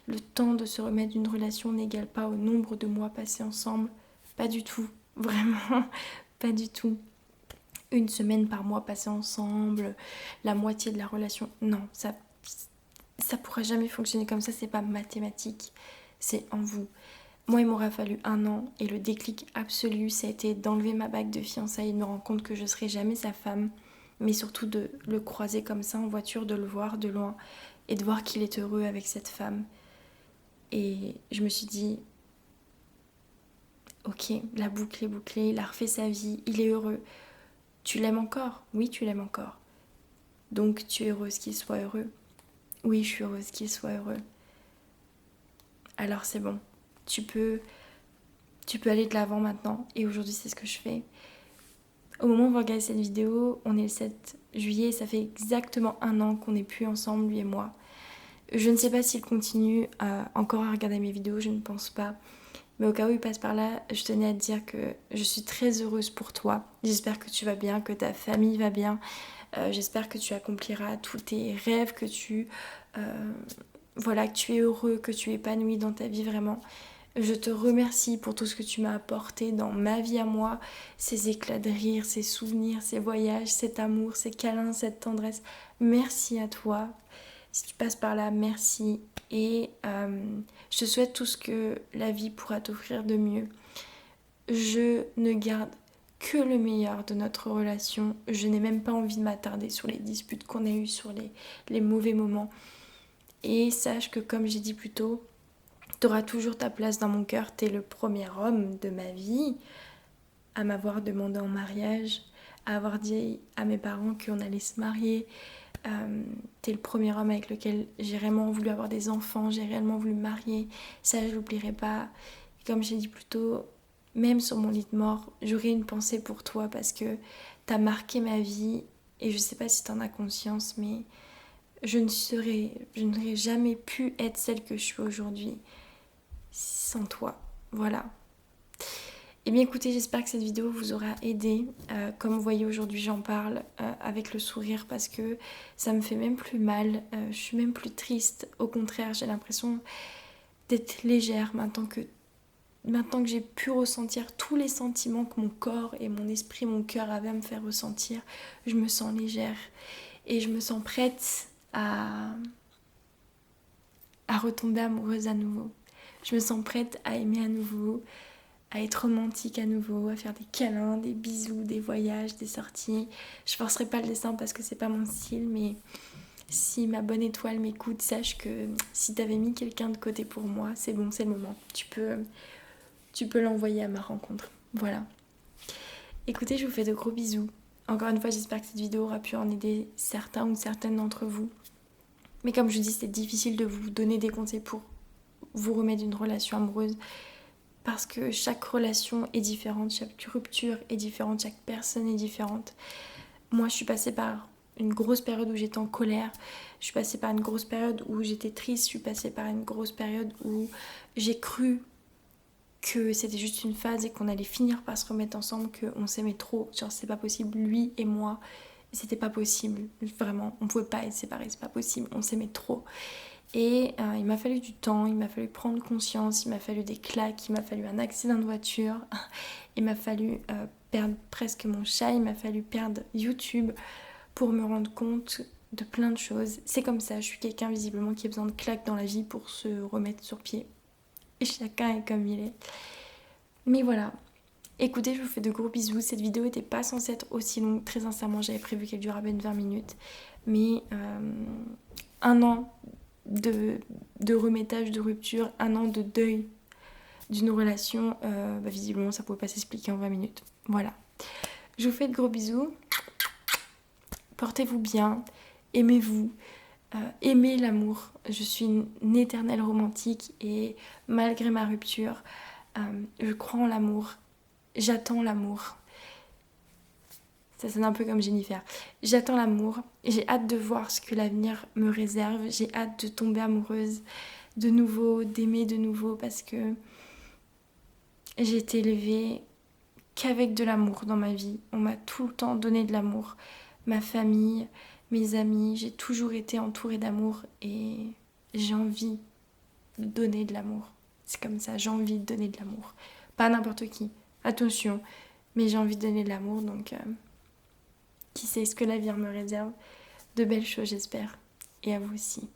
Le temps de se remettre d'une relation n'égale pas au nombre de mois passés ensemble. Pas du tout, vraiment, pas du tout. 1 semaine par mois passé ensemble, la moitié de la relation. Non, ça pourra jamais fonctionner comme ça, c'est pas mathématique, c'est en vous. Moi, il m'aura fallu 1 an et le déclic absolu, ça a été d'enlever ma bague de fiançailles et de me rendre compte que je serais jamais sa femme, mais surtout de le croiser comme ça en voiture, de le voir de loin et de voir qu'il est heureux avec cette femme. Et je me suis dit, ok, la boucle est bouclée, il a refait sa vie, il est heureux. Tu l'aimes encore? Oui, tu l'aimes encore. Donc tu es heureuse qu'il soit heureux? Oui, je suis heureuse qu'il soit heureux. Alors c'est bon. Tu peux aller de l'avant maintenant et aujourd'hui c'est ce que je fais. Au moment où vous regardez cette vidéo, on est le 7 juillet, ça fait exactement 1 an qu'on n'est plus ensemble, lui et moi. Je ne sais pas s'il continue encore à regarder mes vidéos, je ne pense pas. Mais au cas où il passe par là, je tenais à te dire que je suis très heureuse pour toi. J'espère que tu vas bien, que ta famille va bien. J'espère que tu accompliras tous tes rêves, que tu es heureux, que tu es épanoui dans ta vie vraiment. Je te remercie pour tout ce que tu m'as apporté dans ma vie à moi, ces éclats de rire, ces souvenirs, ces voyages, cet amour, ces câlins, cette tendresse. Merci à toi. Si tu passes par là, merci. Et je te souhaite tout ce que la vie pourra t'offrir de mieux. Je ne garde que le meilleur de notre relation. Je n'ai même pas envie de m'attarder sur les disputes qu'on a eues, sur les mauvais moments. Et sache que comme j'ai dit plus tôt, t'auras toujours ta place dans mon cœur. T'es le premier homme de ma vie à m'avoir demandé en mariage, à avoir dit à mes parents qu'on allait se marier. T'es le premier homme avec lequel j'ai réellement voulu avoir des enfants, j'ai réellement voulu me marier. Ça, je l'oublierai pas. Et comme j'ai dit plus tôt, même sur mon lit de mort, j'aurai une pensée pour toi parce que t'as marqué ma vie. Et je sais pas si t'en as conscience, mais je n'aurais jamais pu être celle que je suis aujourd'hui sans toi. Voilà. Et bien écoutez, j'espère que cette vidéo vous aura aidé. Comme vous voyez aujourd'hui, j'en parle avec le sourire parce que ça me fait même plus mal. Je suis même plus triste. Au contraire, j'ai l'impression d'être légère maintenant que j'ai pu ressentir tous les sentiments que mon corps et mon esprit, mon cœur avaient à me faire ressentir. Je me sens légère et je me sens prête à retomber amoureuse à nouveau. Je me sens prête à aimer à nouveau, à être romantique à nouveau, à faire des câlins, des bisous, des voyages, des sorties. Je forcerai pas le dessin parce que c'est pas mon style, mais si ma bonne étoile m'écoute, sache que si t'avais mis quelqu'un de côté pour moi, c'est bon, c'est le moment. Tu peux l'envoyer à ma rencontre. Voilà. Écoutez, je vous fais de gros bisous. Encore une fois, j'espère que cette vidéo aura pu en aider certains ou certaines d'entre vous. Mais comme je dis, c'est difficile de vous donner des conseils pour vous remettre d'une relation amoureuse parce que chaque relation est différente, chaque rupture est différente, chaque personne est différente. Moi, je suis passée par une grosse période où j'étais en colère, je suis passée par une grosse période où j'étais triste, je suis passée par une grosse période où j'ai cru que c'était juste une phase et qu'on allait finir par se remettre ensemble, qu'on s'aimait trop, genre c'est pas possible, lui et moi, c'était pas possible, vraiment, on pouvait pas être séparés, c'est pas possible, on s'aimait trop. Et il m'a fallu du temps, il m'a fallu prendre conscience, il m'a fallu des claques, il m'a fallu un accident de voiture, il m'a fallu perdre presque mon chat, il m'a fallu perdre YouTube pour me rendre compte de plein de choses. C'est comme ça, je suis quelqu'un visiblement qui a besoin de claques dans la vie pour se remettre sur pied. Et chacun est comme il est. Mais voilà. Écoutez, je vous fais de gros bisous. Cette vidéo n'était pas censée être aussi longue. Très sincèrement, j'avais prévu qu'elle dure à peine 20 minutes. Mais un an de remettage, de rupture, un an de deuil d'une relation, visiblement ça pouvait pas s'expliquer en 20 minutes. Voilà. Je vous fais de gros bisous. Portez-vous bien. Aimez-vous. Aimez l'amour. Je suis une éternelle romantique et malgré ma rupture, je crois en l'amour. J'attends l'amour. Ça sonne un peu comme Jennifer. J'attends l'amour. J'ai hâte de voir ce que l'avenir me réserve. J'ai hâte de tomber amoureuse de nouveau, d'aimer de nouveau parce que j'ai été élevée qu'avec de l'amour dans ma vie. On m'a tout le temps donné de l'amour. Ma famille, mes amis, j'ai toujours été entourée d'amour et j'ai envie de donner de l'amour. C'est comme ça, j'ai envie de donner de l'amour. Pas à n'importe qui, attention, mais j'ai envie de donner de l'amour, donc qui sait ce que l'avenir me réserve. De belles choses, j'espère. Et à vous aussi.